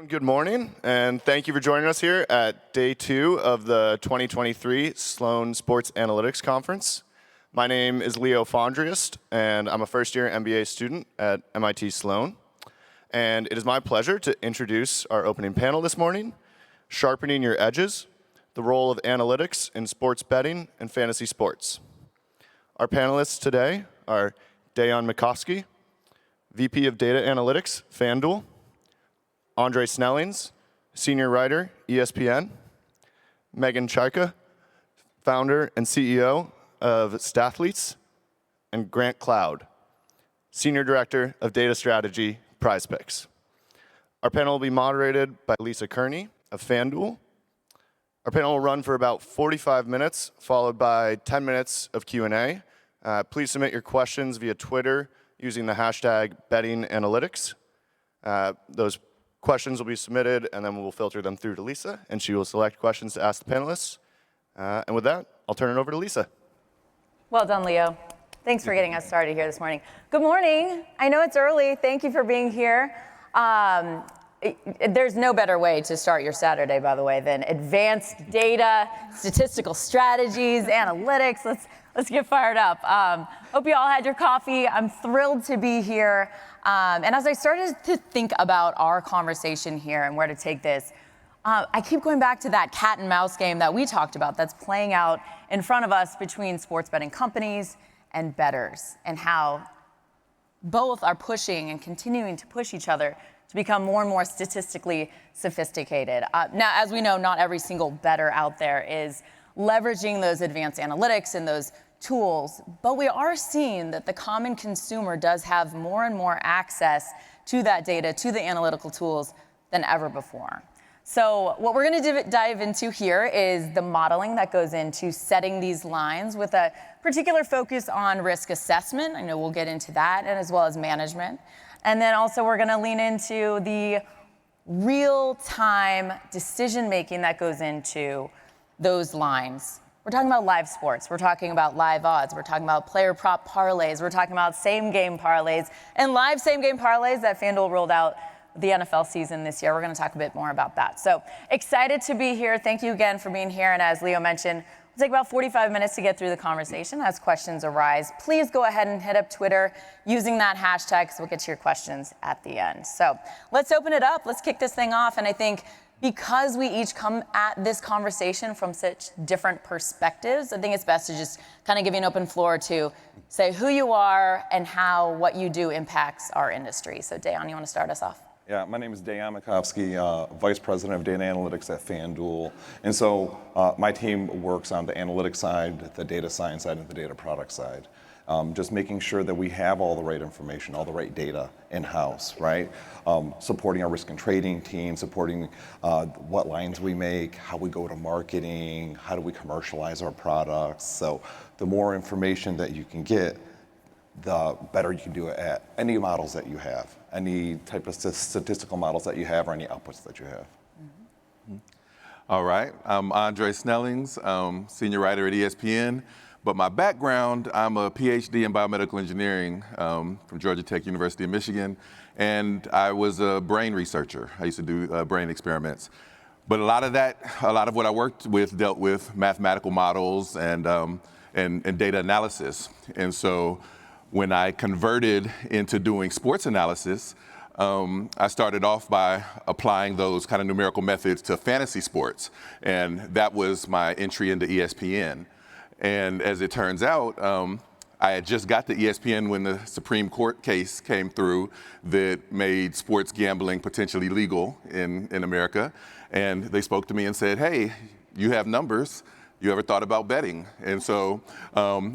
Good morning, and thank you for joining us here at day 2 of the 2023 Sloan Sports Analytics Conference. My name is Leo Fondriest, and I'm a first-year MBA student at MIT Sloan. And it is my pleasure to introduce our opening panel this morning, Sharpening Your Edges, the role of analytics in sports betting and fantasy sports. Our panelists today are Dejan Mikovsky, VP of Data Analytics, FanDuel, Andre Snellings, Senior Writer, ESPN, Megan Chaika, Founder and CEO of Stathletes, and Grant Cloud, Senior Director of Data Strategy, PrizePicks. Our panel will be moderated by Lisa Kearney of FanDuel. Our panel will run for about 45 minutes, followed by 10 minutes of Q&A. Please submit your questions via Twitter using the hashtag bettinganalytics. Those questions will be submitted, and then we'll filter them through to Lisa, and she will select questions to ask the panelists. And with that, I'll turn it over to Lisa. Well done, Leo. Thanks for getting us started here this morning. Good morning. I know it's early. Thank you for being here. There's no better way to start your Saturday, by the way, than advanced data, statistical strategies, analytics. Let's get fired up. Hope you all had your coffee. I'm thrilled to be here. And as I started to think about our conversation here and where to take this, I keep going back to that cat and mouse game that we talked about that's playing out in front of us between sports betting companies and bettors, and how both are pushing and continuing to push each other to become more and more statistically sophisticated. Now, as we know, not every single bettor out there is leveraging those advanced analytics and those tools, but we are seeing that the common consumer does have more and more access to that data, to the analytical tools than ever before. So what we're going to dive into here is the modeling that goes into setting these lines with a particular focus on risk assessment. I know we'll get into that, and as well as management. And then also we're going to lean into the real-time decision-making that goes into those lines. We're talking about live sports. We're talking about live odds. We're talking about player prop parlays. We're talking about same-game parlays and live same-game parlays that FanDuel rolled out the NFL season this year. We're going to talk a bit more about that. So excited to be here. Thank you again for being here. And as Leo mentioned, we'll take about 45 minutes to get through the conversation. As questions arise, please go ahead and hit up Twitter using that hashtag, so we'll get to your questions at the end. So let's open it up. Let's kick this thing off. And I think because we each come at this conversation from such different perspectives, I think it's best to just kind of give you an open floor to say who you are and how what you do impacts our industry. So Dejan, you want to start us off? Yeah, my name is Dejan Mikovsky, Vice President of Data Analytics at FanDuel. And so my team works on the analytics side, the data science side, and the data product side. Just making sure that we have all the right information, all the right data in-house, right? Supporting our risk and trading team, supporting what lines we make, how we go to marketing, how do we commercialize our products. So the more information that you can get, the better you can do it at any models that you have, any type of statistical models that you have, or any outputs that you have. Mm-hmm. All right, I'm Andre Snellings, Senior Writer at ESPN. But my background, I'm a PhD in biomedical engineering from Georgia Tech, University of Michigan, and I was a brain researcher. I used to do brain experiments. But a lot of what I worked with dealt with mathematical models and data analysis. And so when I converted into doing sports analysis, I started off by applying those kind of numerical methods to fantasy sports, and that was my entry into ESPN. And as it turns out, I had just got to ESPN when the Supreme Court case came through that made sports gambling potentially legal in America. And they spoke to me and said, hey, you have numbers. You ever thought about betting? And so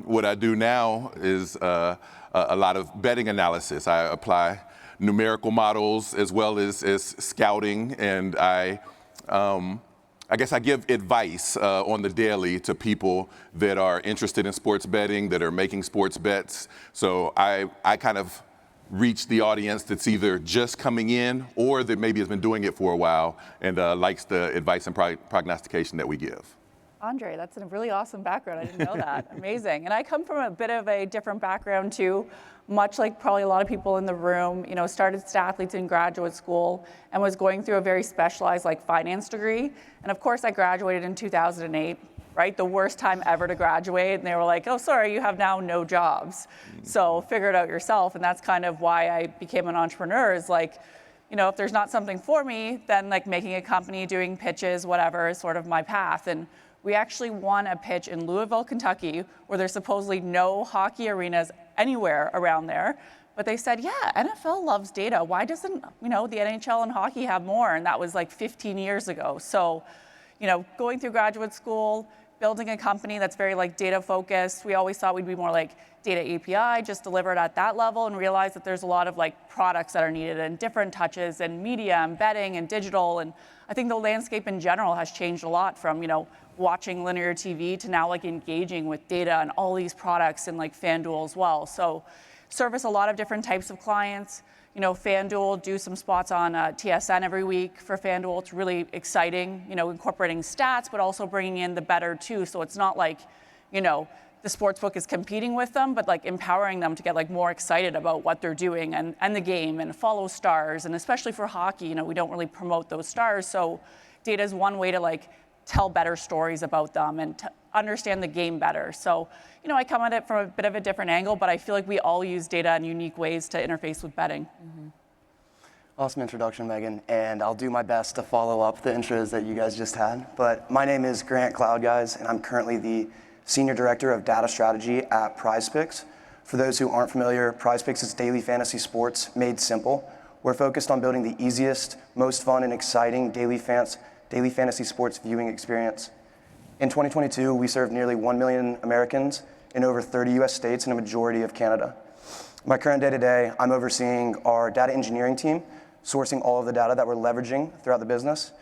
what I do now is a lot of betting analysis. I apply numerical models as well as scouting, and I guess I give advice on the daily to people that are interested in sports betting, that are making sports bets. So I kind of reach the audience that's either just coming in or that maybe has been doing it for a while and likes the advice and prognostication that we give. Andre, that's a really awesome background. I didn't know that. Amazing. And I come from a bit of a different background too. much like probably a lot of people in the room, started Stathletes in graduate school and was going through a very specialized finance degree. And of course I graduated in 2008, right? The worst time ever to graduate. And they were like, oh, sorry, you have now no jobs. So figure it out yourself. And that's kind of why I became an entrepreneur, is if there's not something for me, then making a company, doing pitches, whatever is sort of my path. And we actually won a pitch in Louisville, Kentucky, where there's supposedly no hockey arenas anywhere around there. But they said, yeah, NFL loves data. Why doesn't, the NHL and hockey have more? And that was 15 years ago. So, going through graduate school, building a company that's very data focused. We always thought we'd be more data API, just delivered at that level, and realized that there's a lot of products that are needed and different touches and media and betting and digital. And I think the landscape in general has changed a lot from, watching linear TV to now engaging with data and all these products and FanDuel as well. So service a lot of different types of clients. FanDuel, do some spots on TSN every week for FanDuel. It's really exciting, incorporating stats, but also bringing in the bettor too. So it's not the sportsbook is competing with them, but empowering them to get more excited about what they're doing and the game, and follow stars. And especially for hockey, we don't really promote those stars. So data is one way to tell better stories about them and to understand the game better. So, I come at it from a bit of a different angle, but I feel we all use data in unique ways to interface with betting. Mm-hmm. Awesome introduction, Megan, and I'll do my best to follow up the intros that you guys just had. But my name is Grant Cloud, guys, and I'm currently the Senior Director of Data Strategy at PrizePicks. For those who aren't familiar, PrizePicks is daily fantasy sports made simple. We're focused on building the easiest, most fun, and exciting daily fantasy sports viewing experience. In 2022, we served nearly 1 million Americans in over 30 US states and a majority of Canada. My current day-to-day, I'm overseeing our data engineering team, sourcing all of the data that we're leveraging throughout the business,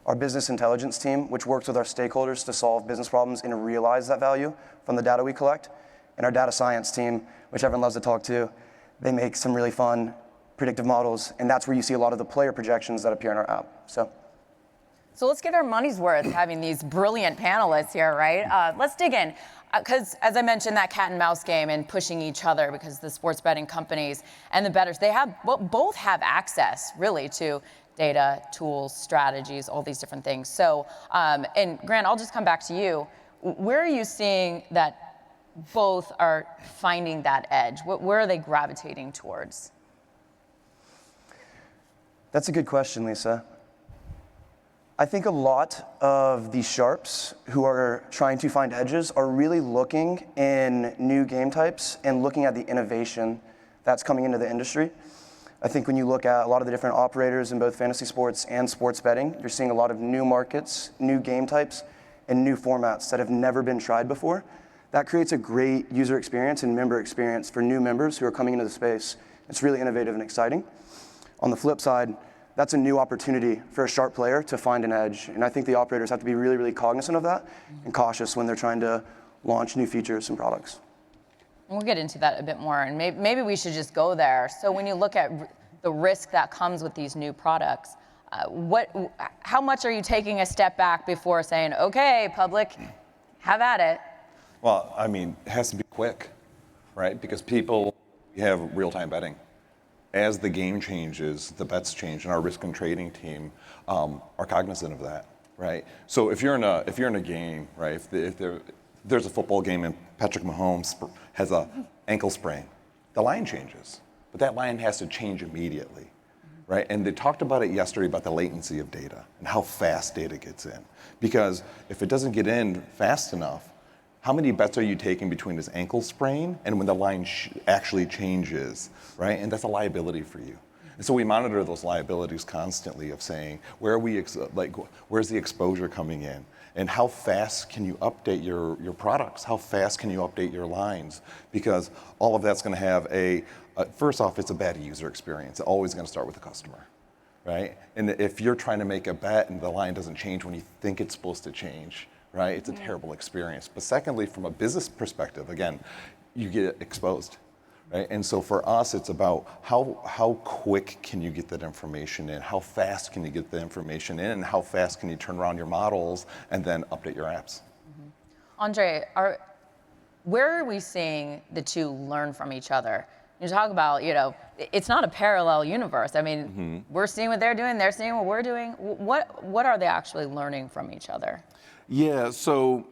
our business intelligence team, which works with our stakeholders to solve business problems and realize that value from the data we collect, and our data science team, which everyone loves to talk to. They make some really fun predictive models, and that's where you see a lot of the player projections that appear in our app. So let's get our money's worth having these brilliant panelists here, right? Let's dig in. Because as I mentioned, that cat and mouse game and pushing each other, because the sports betting companies and the bettors, they have both have access really to data, tools, strategies, all these different things. So, and Grant, I'll just come back to you. Where are you seeing that both are finding that edge? Where are they gravitating towards? That's a good question, Lisa. I think a lot of the sharps who are trying to find edges are really looking in new game types and looking at the innovation that's coming into the industry. I think when you look at a lot of the different operators in both fantasy sports and sports betting, you're seeing a lot of new markets, new game types, and new formats that have never been tried before. That creates a great user experience and member experience for new members who are coming into the space. It's really innovative and exciting. On the flip side, that's a new opportunity for a sharp player to find an edge. And I think the operators have to be really, really cognizant of that and cautious when they're trying to launch new features and products. We'll get into that a bit more, and maybe we should just go there. So when you look at the risk that comes with these new products, how much are you taking a step back before saying, okay, public, have at it? Well, I mean, it has to be quick, right? Because people have real-time betting. As the game changes, the bets change, and our risk and trading team are cognizant of that, right? So if you're in a game, right? If there's a football game and Patrick Mahomes has an ankle sprain, the line changes, but that line has to change immediately, right? And they talked about it yesterday about the latency of data and how fast data gets in, because if it doesn't get in fast enough, how many bets are you taking between his ankle sprain and when the line actually changes, right? And that's a liability for you. And so we monitor those liabilities constantly of saying, where's the exposure coming in? And how fast can you update your products? How fast can you update your lines? Because all of that's gonna have first off, it's a bad user experience. It's always gonna start with the customer, right? And if you're trying to make a bet and the line doesn't change when you think it's supposed to change, right? It's a terrible experience. But secondly, from a business perspective, again, you get exposed, right? And so for us, it's about how quick can you get that information in? How fast can you get the information in? And how fast can you turn around your models and then update your apps? Andre, where are we seeing the two learn from each other? You talk about, it's not a parallel universe. I mean, we're seeing what they're doing, they're seeing what we're doing. What are they actually learning from each other? Yeah, so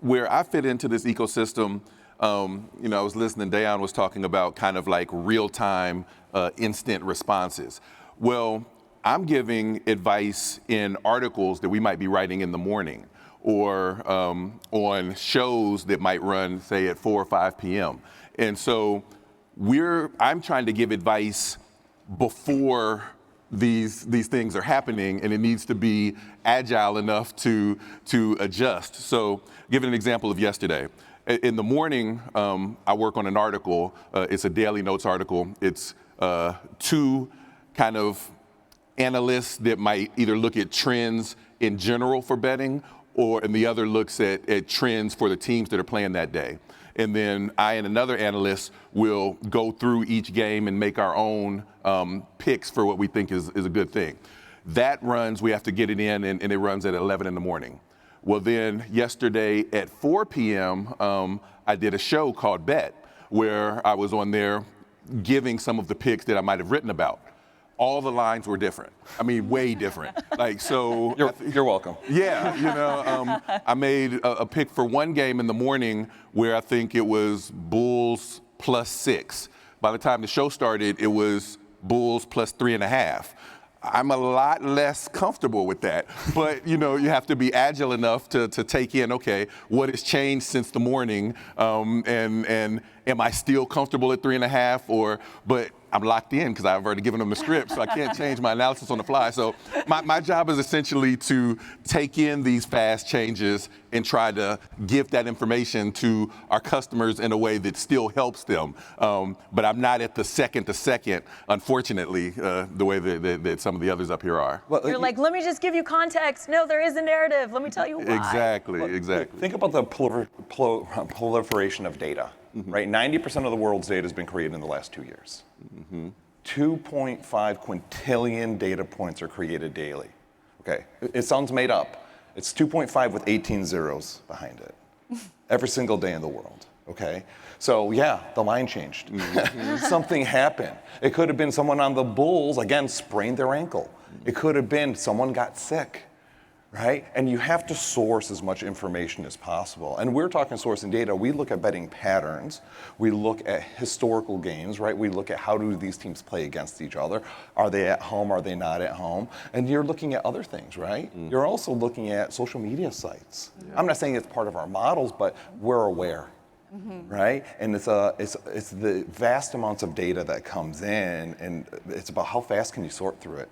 where I fit into this ecosystem, I was listening, Dayon was talking about kind of like real-time instant responses. Well, I'm giving advice in articles that we might be writing in the morning or on shows that might run, say, at 4 or 5 p.m. And so I'm trying to give advice before these things are happening, and it needs to be agile enough to adjust. So give an example of yesterday. In the morning, I work on an article. It's a daily notes article. It's 2 kind of analysts that might either look at trends in general for betting, and the other looks at trends for the teams that are playing that day. And then I and another analyst will go through each game and make our own picks for what we think is a good thing. That runs, we have to get it in, and it runs at 11 in the morning. Well, then yesterday at 4 p.m., I did a show called Bet, where I was on there giving some of the picks that I might have written about. All the lines were different. I mean, way different. Like, so. You're welcome. Yeah, I made a pick for one game in the morning where I think it was Bulls +6. By the time the show started, it was Bulls +3.5. I'm a lot less comfortable with that, but you have to be agile enough to take in, okay, what has changed since the morning, and am I still comfortable at 3.5, but I'm locked in because I've already given them the script, so I can't change my analysis on the fly. So my job is essentially to take in these fast changes and try to give that information to our customers in a way that still helps them. But I'm not at the second to second, unfortunately, the way that some of the others up here are. Well, you're like, let me just give you context. No, there is a narrative. Let me tell you why. Exactly. Think about the proliferation of data, right? 90% of the world's data has been created in the last 2 years. 2.5 quintillion data points are created daily. Okay, it sounds made up. It's 2.5 with 18 zeros behind it. Every single day in the world, okay? So yeah, the line changed. Something happened. It could have been someone on the Bulls, again, sprained their ankle. It could have been someone got sick, right? And you have to source as much information as possible. And we're talking sourcing data. We look at betting patterns. We look at historical games, right? We look at how do these teams play against each other. Are they at home? Are they not at home? And you're looking at other things, right? You're also looking at social media sites. Yeah. I'm not saying it's part of our models, but we're aware, right? And it's the vast amounts of data that comes in, and it's about how fast can you sort through it.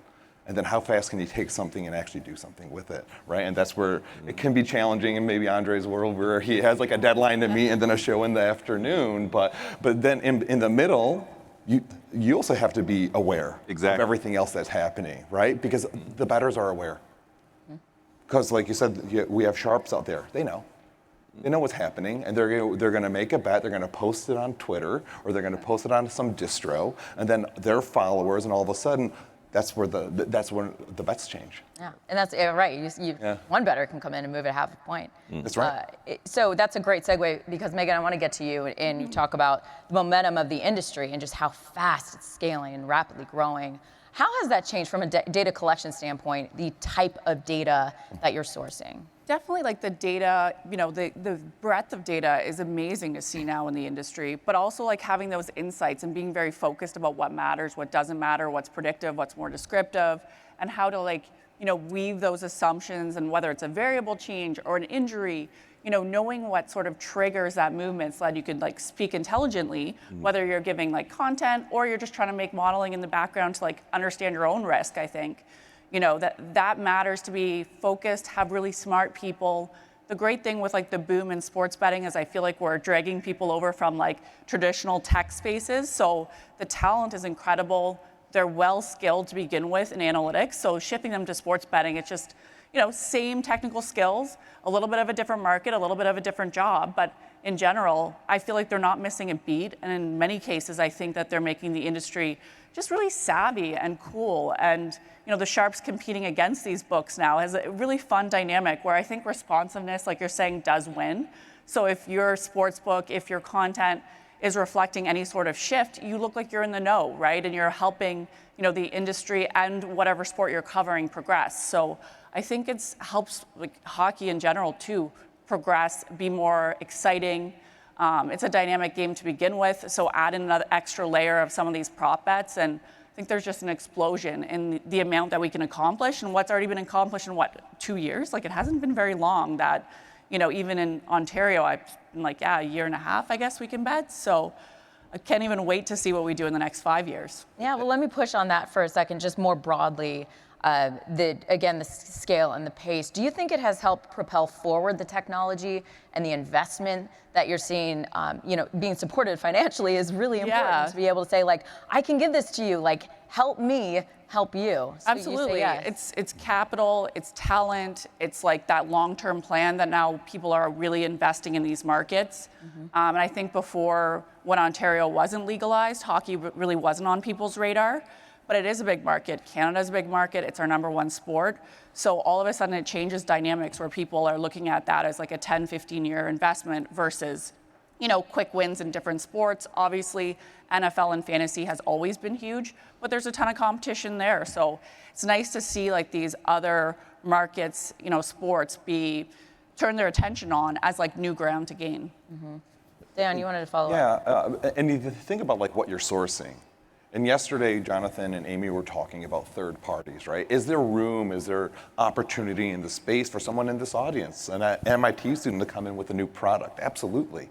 And then how fast can you take something and actually do something with it, right? And that's where it can be challenging in maybe Andre's world where he has like a deadline to meet and then a show in the afternoon. But then in the middle, you also have to be aware of everything else that's happening, right? Because the bettors are aware. Because like you said, we have sharps out there. They know. They know what's happening, and they're going to make a bet. They're going to post it on Twitter, or they're going to post it on some distro, and then their followers, and all of a sudden, that's when the bets change. Yeah, and that's right. One bettor can come in and move at half a point. That's right. So that's a great segue because Megan, I want to get to you and you talk about the momentum of the industry and just how fast it's scaling and rapidly growing. How has that changed from a data collection standpoint, the type of data that you're sourcing? Definitely, like the data, the breadth of data is amazing to see now in the industry, but also like having those insights and being very focused about what matters, what doesn't matter, what's predictive, what's more descriptive, and how to weave those assumptions, and whether it's a variable change or an injury, knowing what sort of triggers that movement so that you can speak intelligently, whether you're giving content or you're just trying to make modeling in the background to understand your own risk, I think. That matters to be focused, have really smart people. The great thing with the boom in sports betting is I feel like we're dragging people over from traditional tech spaces. So the talent is incredible. They're well skilled to begin with in analytics. So shipping them to sports betting, it's just, same technical skills, a little bit of a different market, a little bit of a different job. But in general, I feel like they're not missing a beat. And in many cases, I think that they're making the industry just really savvy and cool. And the sharps competing against these books now has a really fun dynamic where I think responsiveness, like you're saying, does win. So if your sports book, if your content is reflecting any sort of shift, you look like you're in the know, right? And you're helping, the industry and whatever sport you're covering progress. So I think it helps like hockey in general too progress, be more exciting. It's a dynamic game to begin with, so add in another extra layer of some of these prop bets, and I think there's just an explosion in the amount that we can accomplish and what's already been accomplished in 2 years? Like, it hasn't been very long that, even in Ontario, I've been like, yeah, a year and a half, I guess we can bet. So I can't even wait to see what we do in the next 5 years. Yeah, well, let me push on that for a second, just more broadly. The scale and the pace. Do you think it has helped propel forward the technology and the investment that you're seeing, being supported financially is really important to be able to say, like, I can give this to you, like, help me help you. So Absolutely. You say yes. It's capital, it's talent, it's like that long-term plan that now people are really investing in these markets. And I think before, when Ontario wasn't legalized, hockey really wasn't on people's radar. But it is a big market. Canada's a big market. It's our #1 sport. So all of a sudden it changes dynamics where people are looking at that as like a 10, 15-year investment versus, quick wins in different sports. Obviously, NFL and fantasy has always been huge, but there's a ton of competition there. So it's nice to see like these other markets, sports turn their attention on as like new ground to gain. Dan, you wanted to follow up? Yeah, and you think about like what you're sourcing. And yesterday, Jonathan and Amy were talking about third parties, right? Is there room, is there opportunity in the space for someone in this audience, an MIT student, to come in with a new product? Absolutely.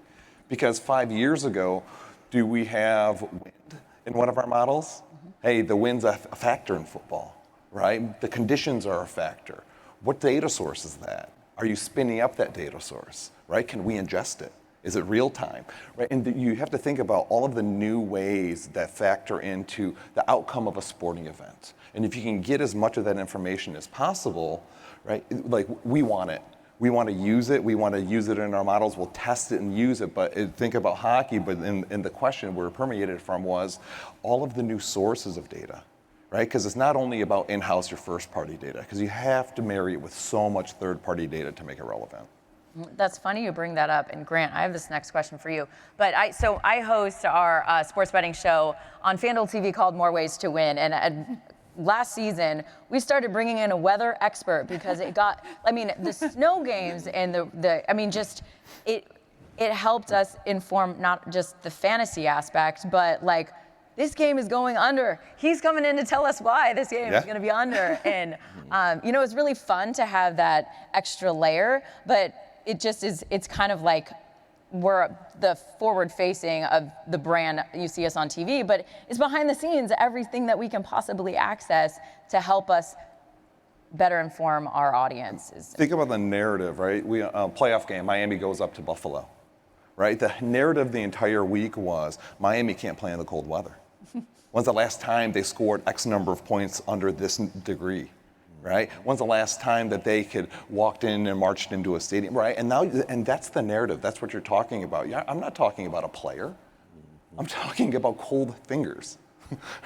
Because 5 years ago, do we have wind in one of our models? Hey, the wind's a factor in football, right? The conditions are a factor. What data source is that? Are you spinning up that data source, right? Can we ingest it? Is it real time, right? And you have to think about all of the new ways that factor into the outcome of a sporting event. And if you can get as much of that information as possible, right? Like, we want it. We want to use it. We want to use it in our models. We'll test it and use it. But think about hockey. But in the question where it permeated from was all of the new sources of data, right? Because it's not only about in-house your first-party data, because you have to marry it with so much third-party data to make it relevant. That's funny you bring that up. And Grant, I have this next question for you. But I host our sports betting show on FanDuel TV called More Ways to Win. And last season, we started bringing in a weather expert because the snow games and it helped us inform not just the fantasy aspect, but like, this game is going under. He's coming in to tell us why this game is going to be under. And, it's really fun to have that extra layer, but it's kind of like we're the forward facing of the brand. You see us on TV, but it's behind the scenes, everything that we can possibly access to help us better inform our audiences. Think about the narrative, right? Playoff game, Miami goes up to Buffalo, right? The narrative the entire week was Miami can't play in the cold weather. When's the last time they scored X number of points under this degree, right? When's the last time that they could walked in and marched into a stadium, right? And that's the narrative. That's what you're talking about. Yeah, I'm not talking about a player. I'm talking about cold fingers,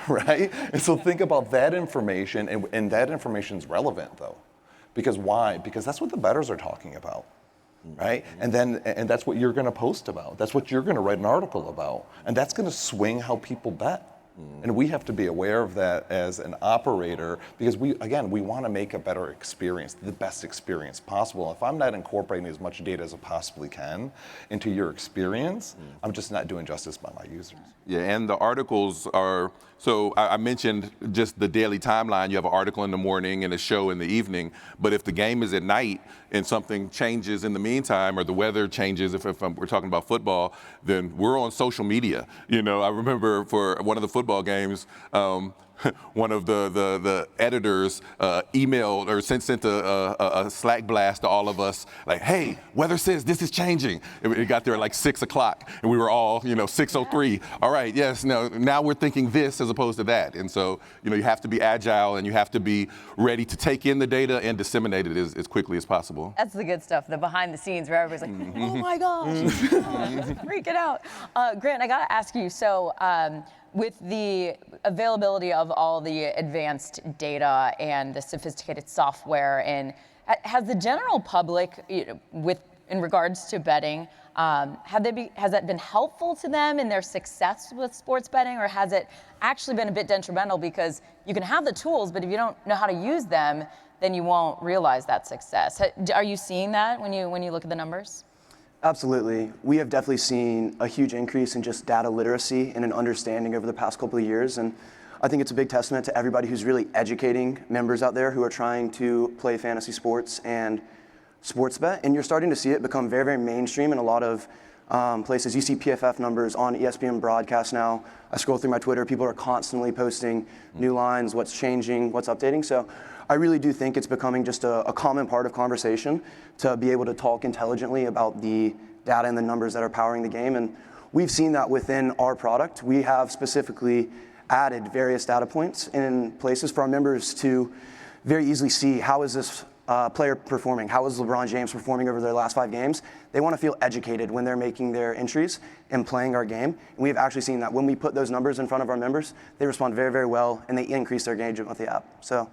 right? And so think about that information, and that information is relevant though, because why? Because that's what the bettors are talking about. Right? And that's what you're going to post about. That's what you're going to write an article about. And that's going to swing how people bet. And we have to be aware of that as an operator, because we want to make a better experience, the best experience possible. If I'm not incorporating as much data as I possibly can into your experience, I'm just not doing justice by my users. Yeah, and the articles are, so I mentioned just the daily timeline. You have an article in the morning and a show in the evening, but if the game is at night and something changes in the meantime, or the weather changes, if we're talking about football, then we're on social media. I remember for one of the football games, one of the editors emailed or sent a Slack blast to all of us, like, hey, weather says this is changing. It got there at like 6 o'clock, and we were all, 6:03. All right, yes, no, now we're thinking this as opposed to that. And so, you have to be agile, and you have to be ready to take in the data and disseminate it as quickly as possible. That's the good stuff, the behind the scenes where everybody's like, oh my gosh, freaking out. Grant, I got to ask you, so with the availability of all the advanced data and the sophisticated software, and has the general public, with in regards to betting. Has that been helpful to them in their success with sports betting, or has it actually been a bit detrimental because you can have the tools, but if you don't know how to use them, then you won't realize that success? Are you seeing that when you look at the numbers? Absolutely. We have definitely seen a huge increase in just data literacy and an understanding over the past couple of years. And I think it's a big testament to everybody who's really educating members out there who are trying to play fantasy sports and sports bet. And you're starting to see it become very, very mainstream in a lot of places. You see PFF numbers on ESPN broadcast now. I scroll through my Twitter, people are constantly posting new lines, what's changing, what's updating. So I really do think it's becoming just a common part of conversation to be able to talk intelligently about the data and the numbers that are powering the game. And we've seen that within our product. We have specifically added various data points in places for our members to very easily see how is this player performing, how is LeBron James performing over their last 5 games. They want to feel educated when they're making their entries and playing our game. And we've actually seen that when we put those numbers in front of our members, they respond very, very well, and they increase their engagement with the app. So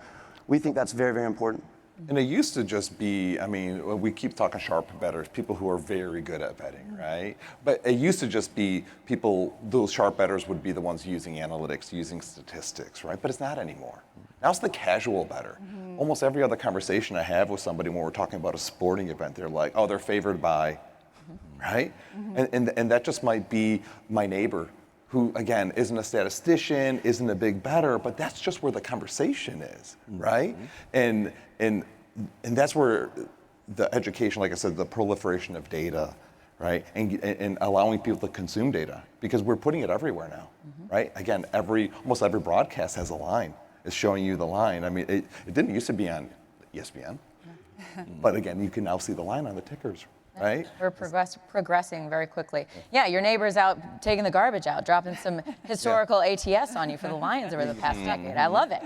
we think that's very, very important. And it used to just be, I mean, we keep talking sharp bettors, people who are very good at betting, right? But it used to just be people, those sharp bettors would be the ones using analytics, using statistics, right? But it's not anymore. Now it's the casual bettor. Almost every other conversation I have with somebody when we're talking about a sporting event, they're like, oh, they're favored by, right? And that just might be my neighbor who, again, isn't a statistician, isn't a big bettor, but that's just where the conversation is, right? And that's where the education, like I said, the proliferation of data, right? And allowing people to consume data, because we're putting it everywhere now, right? Again, almost every broadcast has a line. It's showing you the line. I mean, it didn't used to be on ESPN, but again, you can now see the line on the tickers, right? We're progressing very quickly. Yeah, your neighbor's out taking the garbage out, dropping some historical ATS on you for the Lions over the past decade. I love it.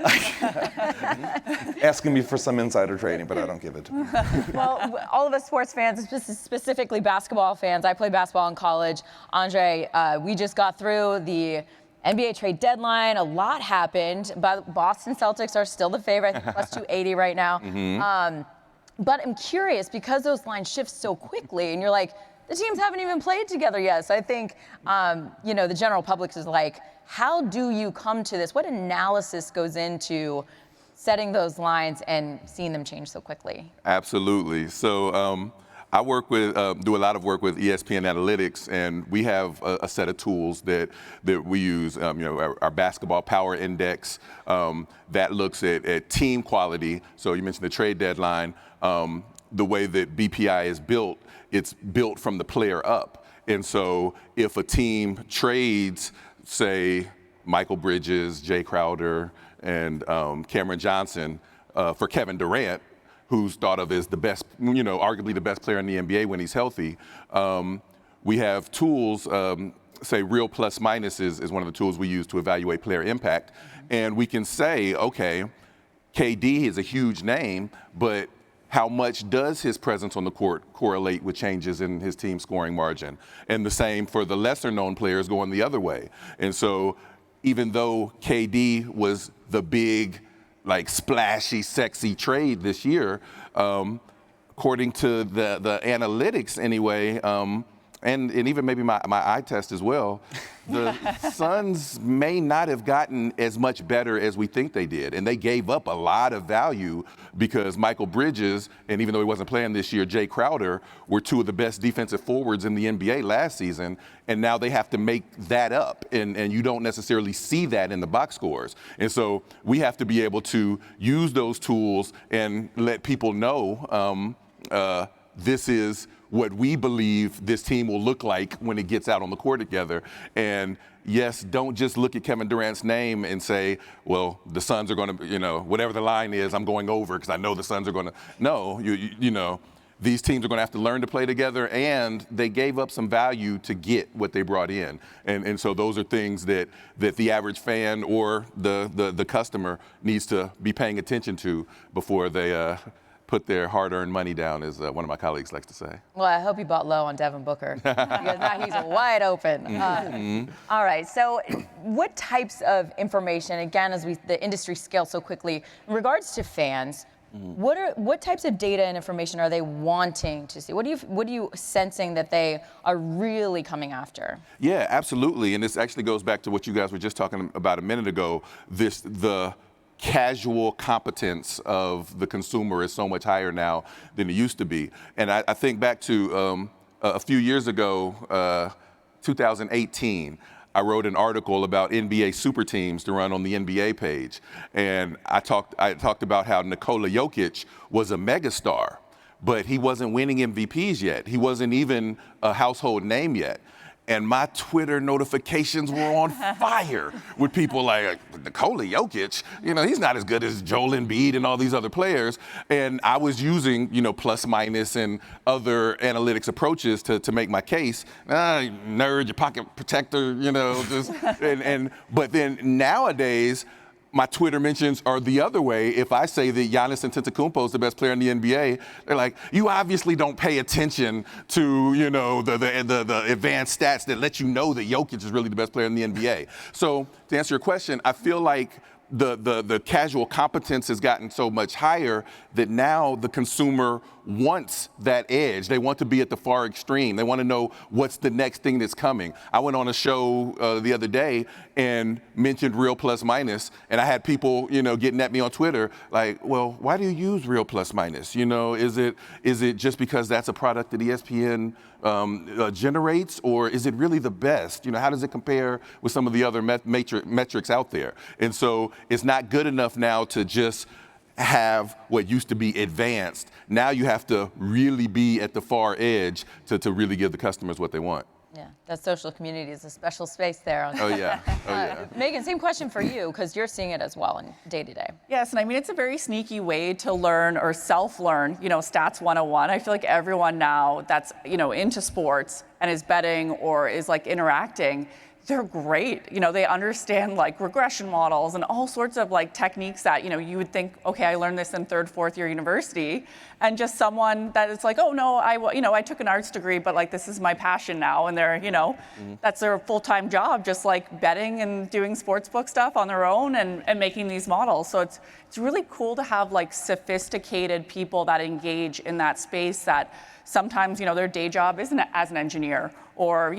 Asking me for some insider trading, but I don't give it to me. Well, all of us sports fans, specifically basketball fans, I played basketball in college. Andre, we just got through the NBA trade deadline. A lot happened, but Boston Celtics are still the favorite. I think plus 280 right now. But I'm curious, because those lines shift so quickly, and you're like, the teams haven't even played together yet. So I think, the general public is like, how do you come to this? What analysis goes into setting those lines and seeing them change so quickly? Absolutely. So I do a lot of work with ESPN Analytics, and we have a set of tools that we use. Our basketball power index that looks at team quality. So you mentioned the trade deadline. The way that BPI is built, it's built from the player up. And so if a team trades, say, Michael Bridges, Jay Crowder, and Cameron Johnson for Kevin Durant, who's thought of as the best, arguably the best player in the NBA when he's healthy, we have tools, say real plus minus is one of the tools we use to evaluate player impact. And we can say, okay, KD is a huge name, but how much does his presence on the court correlate with changes in his team scoring margin? And the same for the lesser known players going the other way. And so even though KD was the big, like splashy, sexy trade this year, according to the analytics anyway, and even maybe my eye test as well, the Suns may not have gotten as much better as we think they did. And they gave up a lot of value because Michael Bridges, and even though he wasn't playing this year, Jay Crowder, were 2 of the best defensive forwards in the NBA last season. And now they have to make that up. And you don't necessarily see that in the box scores. And so we have to be able to use those tools and let people know this is what we believe this team will look like when it gets out on the court together. And yes, don't just look at Kevin Durant's name and say, well, the Suns are going to, whatever the line is, I'm going over because I know the Suns are going to. No, these teams are going to have to learn to play together, and they gave up some value to get what they brought in. And so those are things that the average fan or the customer needs to be paying attention to before they put their hard-earned money down, as one of my colleagues likes to say. Well, I hope you bought low on Devin Booker, because now he's wide open. All right, so what types of information, again, as the industry scales so quickly, in regards to fans, What types of data and information are they wanting to see? What are you sensing that they are really coming after? Yeah, absolutely. And this actually goes back to what you guys were just talking about a minute ago. The casual competence of the consumer is so much higher now than it used to be. And I think back to a few years ago, 2018, I wrote an article about NBA super teams to run on the NBA page. And I talked about how Nikola Jokic was a megastar, but he wasn't winning MVPs yet. He wasn't even a household name yet. And my Twitter notifications were on fire with people like, Nikola Jokic, he's not as good as Joel Embiid and all these other players. And I was using, plus minus and other analytics approaches to make my case. Nerd, your pocket protector, but then nowadays, my Twitter mentions are the other way. If I say that Giannis Antetokounmpo is the best player in the NBA, they're like, you obviously don't pay attention to, the advanced stats that let you know that Jokic is really the best player in the NBA. So to answer your question, I feel like the casual competence has gotten so much higher that now the consumer wants that edge. They want to be at the far extreme. They want to know what's the next thing that's coming. I went on a show the other day and mentioned real plus minus, and I had people, getting at me on Twitter like, well, why do you use real plus minus? Is it just because that's a product that ESPN generates, or is it really the best? How does it compare with some of the other metrics out there? And so it's not good enough now to just have what used to be advanced. Now you have to really be at the far edge to really give the customers what they want. Yeah, that social community is a special space there. Oh yeah. Megan, same question for you, because you're seeing it as well in day to day. Yes, and I mean, it's a very sneaky way to learn or self-learn, stats 101. I feel like everyone now that's, into sports and is betting or is like interacting, they're great. They understand like regression models and all sorts of like techniques that, you would think, okay, I learned this in third, fourth year university. And just someone that is like, oh no, I took an arts degree, but like this is my passion now. And they're, that's their full-time job, just like betting and doing sportsbook stuff on their own and making these models. So it's really cool to have like sophisticated people that engage in that space that sometimes, their day job isn't as an engineer or,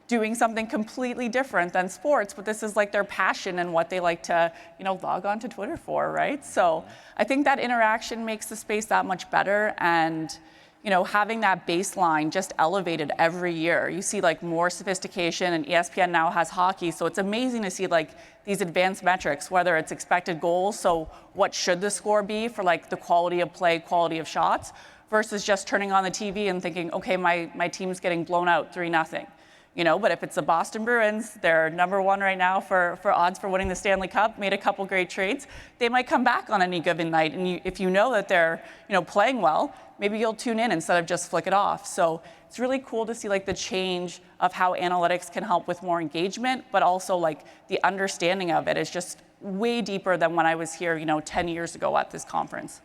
doing something completely different than sports, but this is like their passion and what they like to, log on to Twitter for, right? So I think that interaction makes the space that much better, and, having that baseline just elevated every year. You see like more sophistication, and ESPN now has hockey, so it's amazing to see like these advanced metrics, whether it's expected goals, so what should the score be for like the quality of play, quality of shots, versus just turning on the TV and thinking, okay, my team's getting blown out 3-0. But if it's the Boston Bruins, they're number one right now for odds for winning the Stanley Cup, made a couple great trades. They might come back on any given night. And if you know that they're, playing well, maybe you'll tune in instead of just flick it off. So it's really cool to see like the change of how analytics can help with more engagement, but also like the understanding of it is just way deeper than when I was here, 10 years ago at this conference.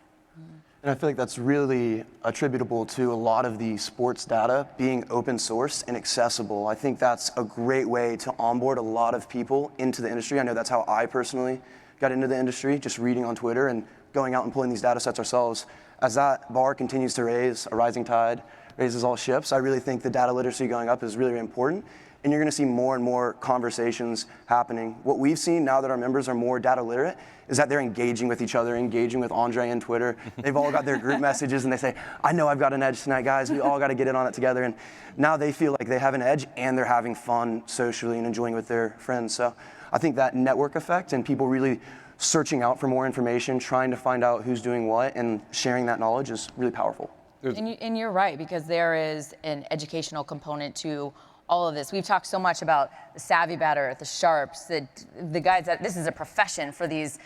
And I feel like that's really attributable to a lot of the sports data being open source and accessible. I think that's a great way to onboard a lot of people into the industry. I know that's how I personally got into the industry, just reading on Twitter and going out and pulling these data sets ourselves. As that bar continues to raise, a rising tide raises all ships. I really think the data literacy going up is really, really important. And you're going to see more and more conversations happening. What we've seen now that our members are more data literate is that they're engaging with each other, engaging with Andre and Twitter. They've all got their group messages and they say, I know I've got an edge tonight, guys. We all got to get in on it together. And now they feel like they have an edge and they're having fun socially and enjoying with their friends. So I think that network effect and people really searching out for more information, trying to find out who's doing what and sharing that knowledge is really powerful. And you're right, because there is an educational component to all of this. We've talked so much about the savvy bettor, the sharps, the guys that this is a profession for these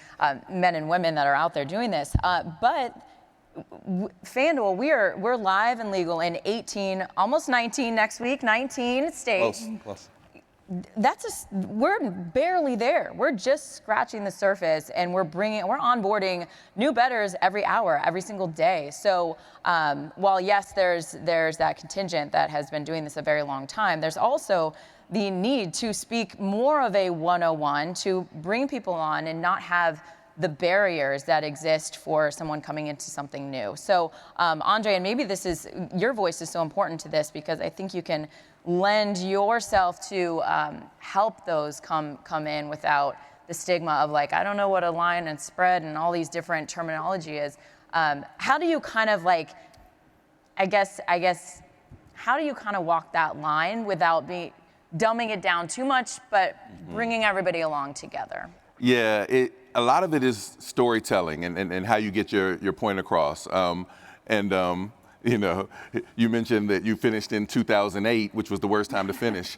men and women that are out there doing this. But FanDuel, we're live and legal in 18, almost 19 next week, 19 states. Close. We're barely there. We're just scratching the surface, and we're onboarding new bettors every hour, every single day. So while yes, there's that contingent that has been doing this a very long time, there's also the need to speak more of a 101 to bring people on and not have the barriers that exist for someone coming into something new. So Andre, and maybe your voice is so important to this because I think you can lend yourself to help those come in without the stigma of like, I don't know what a line and spread and all these different terminology is. How do you kind of like, I guess, how do you kind of walk that line without dumbing it down too much, but bringing everybody along together? Yeah, a lot of it is storytelling and how you get your point across. You know, you mentioned that you finished in 2008, which was the worst time to finish.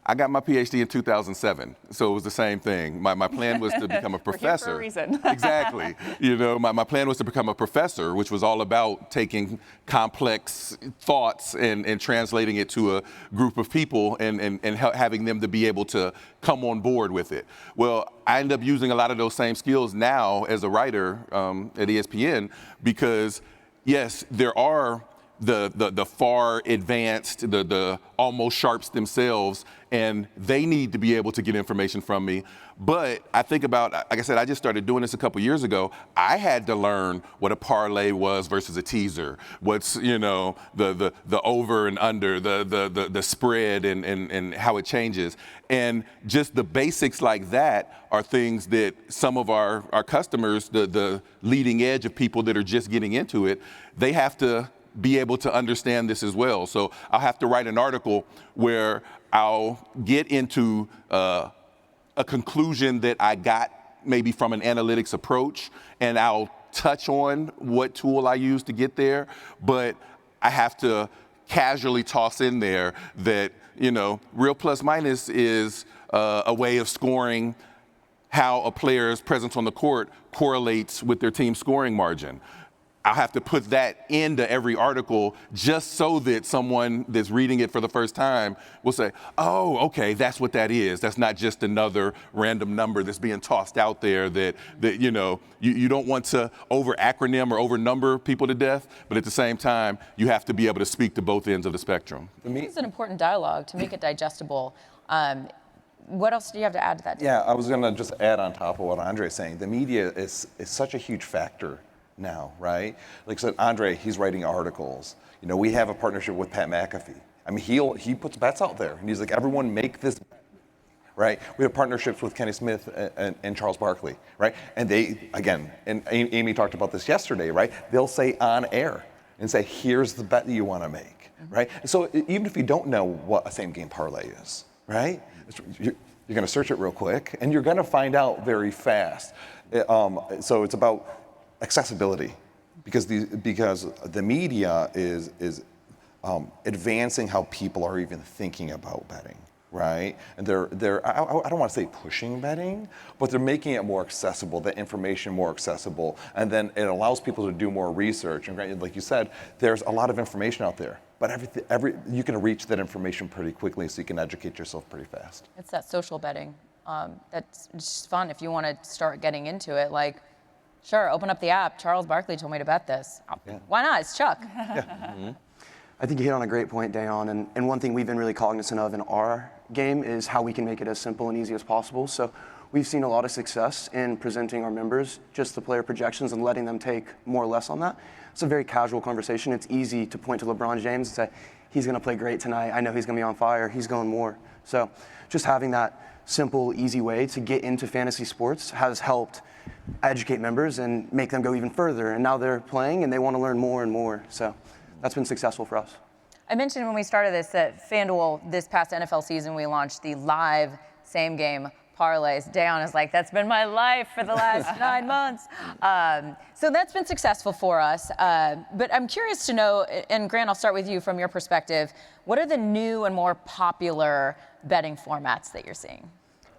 I got my PhD in 2007, so it was the same thing. My plan was to become a professor. We're here for a reason. Exactly. You know, my plan was to become a professor, which was all about taking complex thoughts and translating it to a group of people and having them to be able to come on board with it. Well, I end up using a lot of those same skills now as a writer at ESPN because, yes, there are the far advanced, the almost sharps themselves, and they need to be able to get information from me. But I think about, like I said, I just started doing this a couple years ago. I had to learn what a parlay was versus a teaser. What's, you know, the over and under, the spread and how it changes. And just the basics like that are things that some of our customers, the leading edge of people that are just getting into it, they have to be able to understand this as well. So I'll have to write an article where I'll get into a conclusion that I got maybe from an analytics approach, and I'll touch on what tool I use to get there, but I have to casually toss in there that, you know, real plus minus is a way of scoring how a player's presence on the court correlates with their team's scoring margin. I'll have to put that into every article just so that someone that's reading it for the first time will say, oh, okay, that's what that is. That's not just another random number that's being tossed out there that you know, you don't want to over acronym or over number people to death, but at the same time, you have to be able to speak to both ends of the spectrum. It's an important dialogue to make it digestible. What else do you have to add to that? Yeah, I was going to just add on top of what Andre's saying. The media is such a huge factor now, right? Like I said, Andre, he's writing articles. You know, we have a partnership with Pat McAfee. I mean, he puts bets out there, and he's like, everyone make this bet, right? We have partnerships with Kenny Smith and Charles Barkley, right? And they, again, and Amy talked about this yesterday, right? They'll say on air and say, here's the bet that you want to make, right? And so even if you don't know what a same game parlay is, right? You're going to search it real quick, and you're going to find out very fast. So it's about accessibility, because the media is advancing how people are even thinking about betting, right? And they're I don't want to say pushing betting, but they're making it more accessible, the information more accessible, and then it allows people to do more research. And like you said, there's a lot of information out there, but you can reach that information pretty quickly, so you can educate yourself pretty fast. It's that social betting. That's just fun if you want to start getting into it. Like, sure, open up the app. Charles Barkley told me to bet this. Yeah. Why not? It's Chuck. Yeah. Mm-hmm. I think you hit on a great point, Dayon. And one thing we've been really cognizant of in our game is how we can make it as simple and easy as possible. So we've seen a lot of success in presenting our members just the player projections and letting them take more or less on that. It's a very casual conversation. It's easy to point to LeBron James and say, he's going to play great tonight. I know he's going to be on fire. He's going more. So just having that simple, easy way to get into fantasy sports has helped educate members and make them go even further. And now they're playing and they want to learn more and more. So that's been successful for us. I mentioned when we started this that FanDuel, this past NFL season, we launched the live same game parlays. Dayon is like, that's been my life for the last 9 months. So that's been successful for us. But I'm curious to know, and Grant, I'll start with you from your perspective, what are the new and more popular betting formats that you're seeing?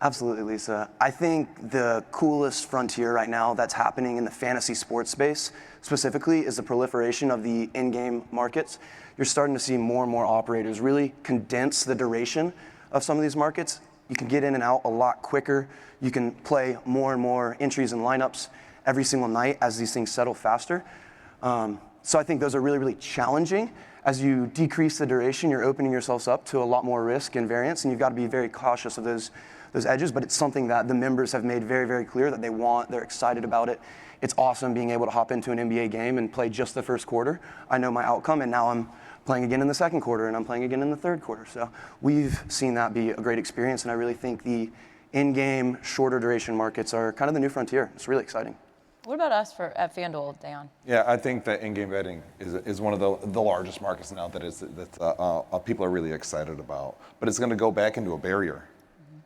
Absolutely, Lisa. I think the coolest frontier right now that's happening in the fantasy sports space specifically is the proliferation of the in-game markets. You're starting to see more and more operators really condense the duration of some of these markets. You can get in and out a lot quicker. You can play more and more entries and lineups every single night as these things settle faster. So I think those are really, really challenging. As you decrease the duration, you're opening yourselves up to a lot more risk and variance, and you've got to be very cautious of those edges, but it's something that the members have made very, very clear that they want, they're excited about it. It's awesome being able to hop into an NBA game and play just the first quarter. I know my outcome, and now I'm playing again in the second quarter, and I'm playing again in the third quarter. So we've seen that be a great experience, and I really think the in-game, shorter duration markets are kind of the new frontier. It's really exciting. What about us at FanDuel, Dayon? Yeah, I think that in-game betting is one of the largest markets now that people are really excited about. But it's going to go back into a barrier.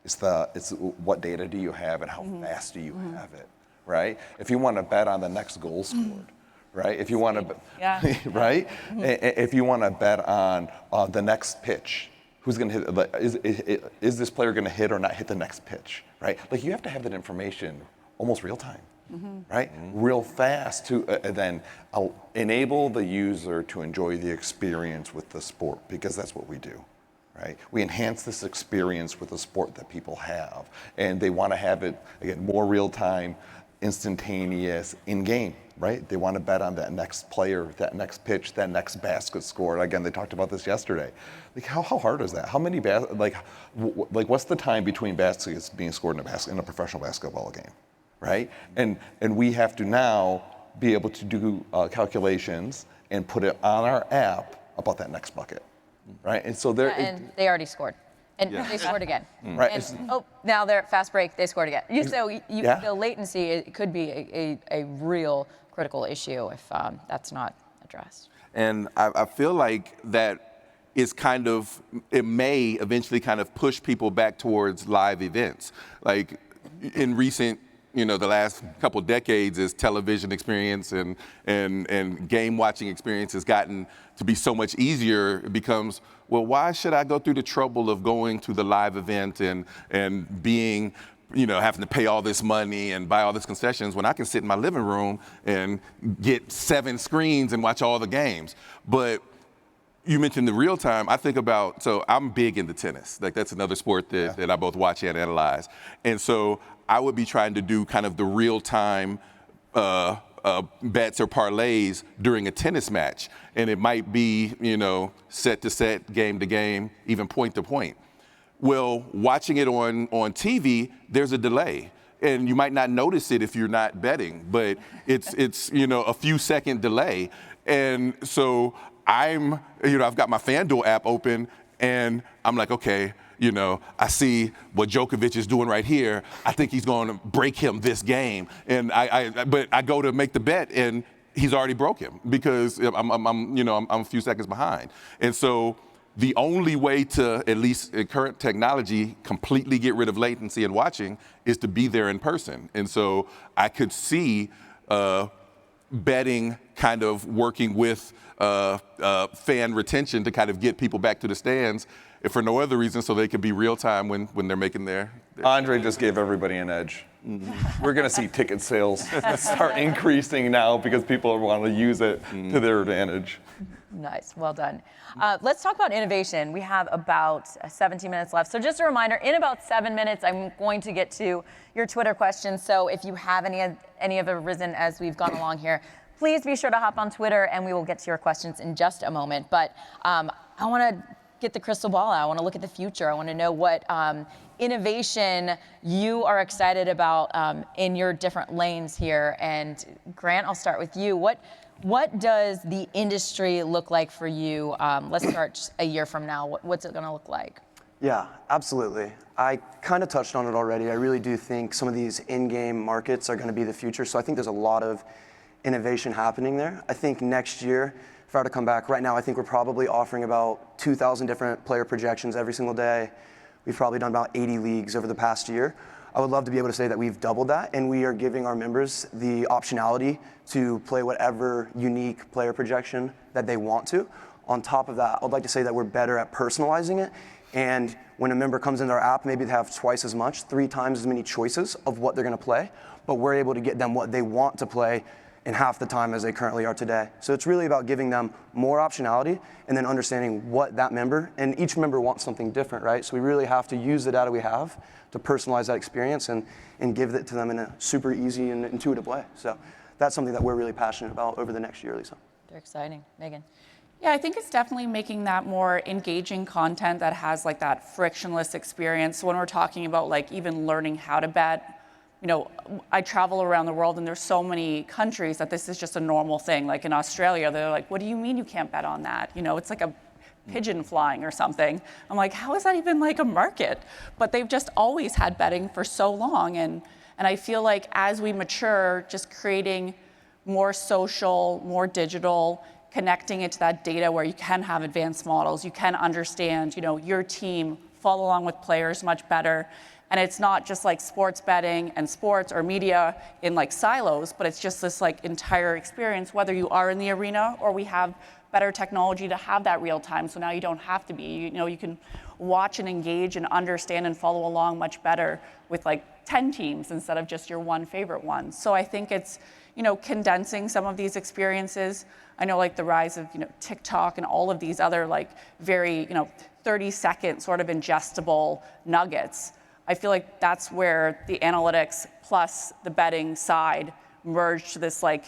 It's what data do you have and how fast do you have it, right? If you want to bet on the next goal scored, right? If you want to, right? If you want to bet on the next pitch, who's going to hit? Is this player going to hit or not hit the next pitch, right? Like you have to have that information almost real time. Right? Real fast to then enable the user to enjoy the experience with the sport, because that's what we do, right? We enhance this experience with the sport that people have, and they want to have it, again, more real time, instantaneous, in-game, right? They want to bet on that next player, that next pitch, that next basket scored. Again, they talked about this yesterday. Like, how hard is that? How many what's the time between baskets being scored in a professional basketball game? Right? And we have to now be able to do calculations and put it on our app about that next bucket, right? And so they already scored. And they scored again. Right. And, now they're at fast break, they scored again. The latency, it could be a real critical issue if that's not addressed. And I feel like that is it may eventually kind of push people back towards live events. Like in recent, the last couple of decades, as television experience and game watching experience has gotten to be so much easier, it becomes, well, why should I go through the trouble of going to the live event and being, having to pay all this money and buy all these concessions when I can sit in my living room and get 7 screens and watch all the games? But you mentioned the real time. I think about, so I'm big into tennis. Like that's another sport that I both watch and analyze. And so I would be trying to do kind of the real time bets or parlays during a tennis match. And it might be, set to set, game to game, even point to point. Well, watching it on TV, there's a delay. And you might not notice it if you're not betting, but it's a few second delay. And so I've got my FanDuel app open and I'm like, okay, I see what Djokovic is doing right here. I think he's going to break him this game. And but I go to make the bet and he's already broke him because I'm a few seconds behind. And so the only way to, at least in current technology, completely get rid of latency and watching is to be there in person. And so I could see betting kind of working with fan retention to kind of get people back to the stands, if for no other reason, so they can be real time when they're making their Andre just gave everybody an edge. We're going to see ticket sales start increasing now because people want to use it to their advantage. Nice, well done. Let's talk about innovation. We have about 17 minutes left. So just a reminder, in about 7 minutes, I'm going to get to your Twitter questions. So if you have any have arisen as we've gone along here, please be sure to hop on Twitter and we will get to your questions in just a moment. But I want to get the crystal ball out. I want to look at the future. I want to know what innovation you are excited about in your different lanes here. And Grant, I'll start with you. What does the industry look like for you? Let's start a year from now. What's it going to look like? Yeah, absolutely. I kind of touched on it already. I really do think some of these in-game markets are going to be the future. So I think there's a lot of innovation happening there. I think next year, if I were to come back right now, I think we're probably offering about 2,000 different player projections every single day. We've probably done about 80 leagues over the past year. I would love to be able to say that we've doubled that, and we are giving our members the optionality to play whatever unique player projection that they want to. On top of that, I'd like to say that we're better at personalizing it. And when a member comes into our app, maybe they have twice as much, 3 times as many choices of what they're going to play, but we're able to get them what they want to play in half the time as they currently are today. So it's really about giving them more optionality and then understanding what that member, and each member wants something different, right? So we really have to use the data we have to personalize that experience and give it to them in a super easy and intuitive way. So that's something that we're really passionate about over the next year, Lisa. They're exciting. Megan? Yeah, I think it's definitely making that more engaging content that has like that frictionless experience. So when we're talking about like even learning how to bet, you know, I travel around the world and there's so many countries that this is just a normal thing. Like in Australia, they're like, what do you mean you can't bet on that? You know, it's like a pigeon flying or something. I'm like, how is that even like a market? But they've just always had betting for so long. And I feel like as we mature, just creating more social, more digital, connecting it to that data where you can have advanced models, you can understand, you know, your team, follow along with players much better. And it's not just like sports betting and sports or media in like silos, but it's just this like entire experience, whether you are in the arena or we have better technology to have that real time. So now you don't have to be, you know, you can watch and engage and understand and follow along much better with like 10 teams instead of just your one favorite one. So I think it's, you know, condensing some of these experiences. I know like the rise of, you know, TikTok and all of these other like very, you know, 30-second sort of ingestible nuggets. I feel like that's where the analytics plus the betting side merge to this like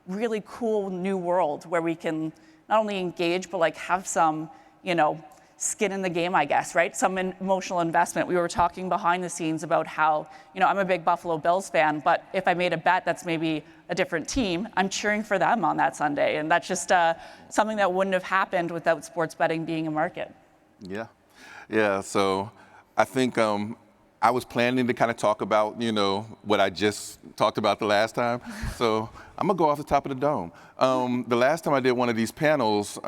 really cool new world where we can not only engage, but like have some, you know, skin in the game, I guess, right? Some emotional investment. We were talking behind the scenes about how, you know, I'm a big Buffalo Bills fan, but if I made a bet that's maybe a different team, I'm cheering for them on that Sunday. And that's just something that wouldn't have happened without sports betting being a market. Yeah. Yeah. So I think I was planning to kind of talk about, you know, what I just talked about the last time. So I'm going to go off the top of the dome. The last time I did one of these panels,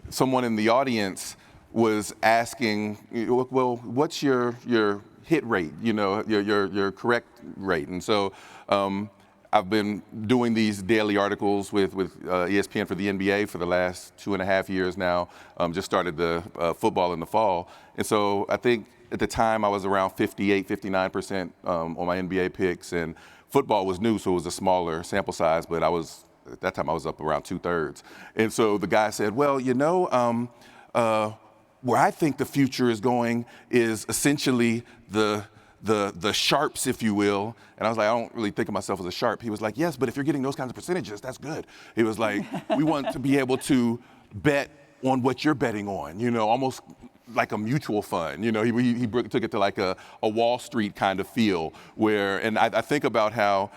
someone in the audience was asking, well, what's your hit rate, you know, your correct rate? And so I've been doing these daily articles with ESPN for the NBA for the last 2.5 years now. Just started the football in the fall. And so I think at the time I was around 58, 59% on my NBA picks, and football was new, so it was a smaller sample size, but at that time I was up around 2/3. And so the guy said, well, you know, where I think the future is going is essentially the sharps, if you will. And I was like, I don't really think of myself as a sharp. He was like, yes, but if you're getting those kinds of percentages, that's good. He was like, we want to be able to bet on what you're betting on, you know, almost like a mutual fund. You know, he took it to like a Wall Street kind of feel where, and I think about how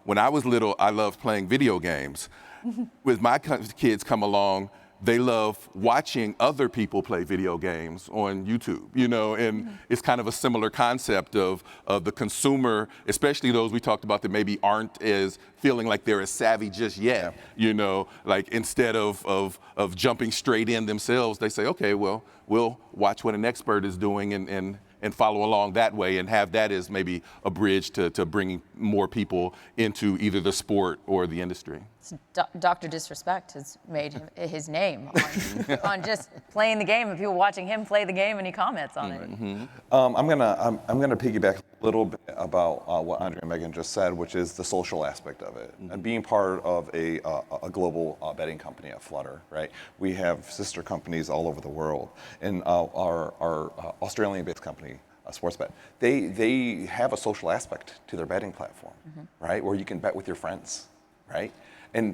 when I was little, I loved playing video games. With my kids come along, they love watching other people play video games on YouTube, you know, and it's kind of a similar concept of the consumer, especially those we talked about that maybe aren't as feeling like they're as savvy just yet, you know, like instead of jumping straight in themselves, they say, okay, well, we'll watch what an expert is doing and follow along that way and have that as maybe a bridge to bringing more people into either the sport or the industry. Dr. Disrespect has made his name on just playing the game and people watching him play the game, and he comments on it. I'm gonna piggyback a little bit about what Andre and Megan just said, which is the social aspect of it, and being part of a global betting company at Flutter. Right, we have sister companies all over the world, and our Australian-based company, Sportsbet, they have a social aspect to their betting platform, right, where you can bet with your friends, right. And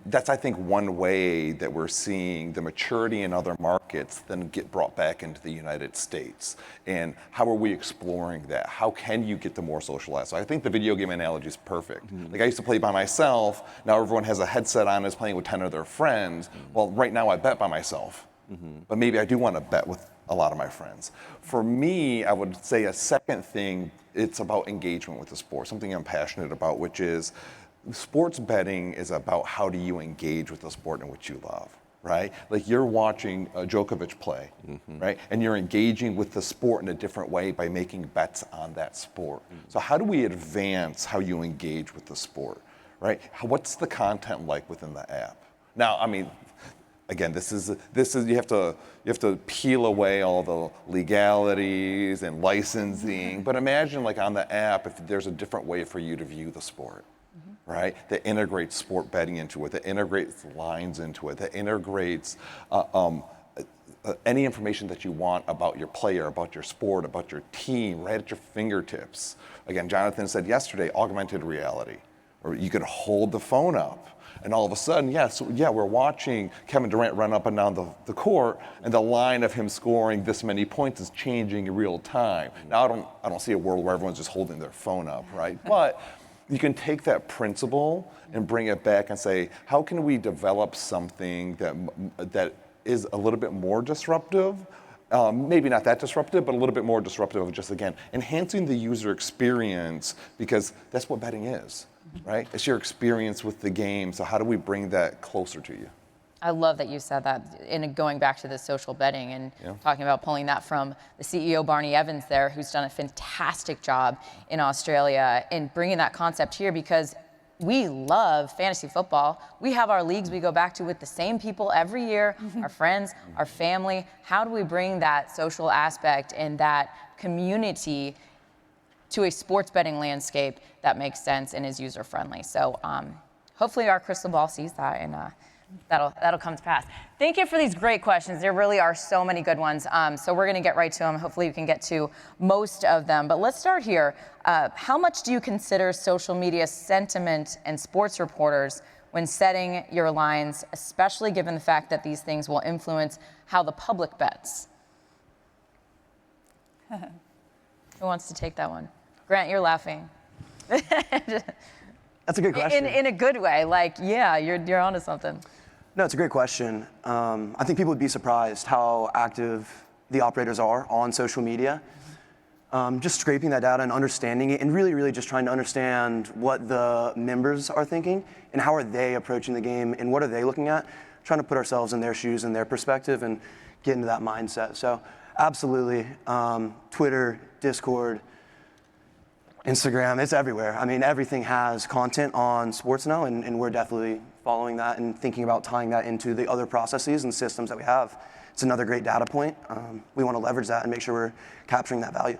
that's, I think, one way that we're seeing the maturity in other markets then get brought back into the United States. And how are we exploring that? How can you get the more socialized? So I think the video game analogy is perfect. Like I used to play by myself. Now everyone has a headset on and is playing with 10 of their friends. Well, right now I bet by myself. But maybe I do want to bet with a lot of my friends. For me, I would say a second thing, it's about engagement with the sport, something I'm passionate about, which is sports betting is about how do you engage with the sport in which you love, right? Like you're watching Djokovic play, right? And you're engaging with the sport in a different way by making bets on that sport. So how do we advance how you engage with the sport, right? What's the content like within the app? Now, I mean, again, this is you have to peel away all the legalities and licensing, but imagine like on the app if there's a different way for you to view the sport. Right, that integrates sport betting into it, that integrates lines into it, that integrates any information that you want about your player, about your sport, about your team, right at your fingertips. Again, Jonathan said yesterday, augmented reality, or you could hold the phone up. And all of a sudden, we're watching Kevin Durant run up and down the court, and the line of him scoring this many points is changing in real time. Now, I don't see a world where everyone's just holding their phone up, right? But you can take that principle and bring it back and say, how can we develop something that is a little bit more disruptive? Maybe not that disruptive, but a little bit more disruptive of just, again, enhancing the user experience, because that's what betting is, right? It's your experience with the game. So how do we bring that closer to you? I love that you said that, in going back to the social betting and talking about pulling that from the CEO, Barney Evans there, who's done a fantastic job in Australia in bringing that concept here, because we love fantasy football. We have our leagues we go back to with the same people every year, our friends, our family. How do we bring that social aspect and that community to a sports betting landscape that makes sense and is user-friendly? So hopefully our crystal ball sees that, and that'll come to pass. Thank you for these great questions. There really are so many good ones. So we're going to get right to them. Hopefully we can get to most of them. But let's start here. How much do you consider social media sentiment and sports reporters when setting your lines, especially given the fact that these things will influence how the public bets? Who wants to take that one? Grant, you're laughing. That's a good question. In a good way. Like, yeah, you're onto something. No, it's a great question. I think people would be surprised how active the operators are on social media. Just scraping that data and understanding it, and really, really just trying to understand what the members are thinking and how are they approaching the game and what are they looking at, trying to put ourselves in their shoes and their perspective and get into that mindset. So absolutely, Twitter, Discord, Instagram, it's everywhere. I mean, everything has content on sports now, and we're definitely following that and thinking about tying that into the other processes and systems that we have. It's another great data point. We want to leverage that and make sure we're capturing that value.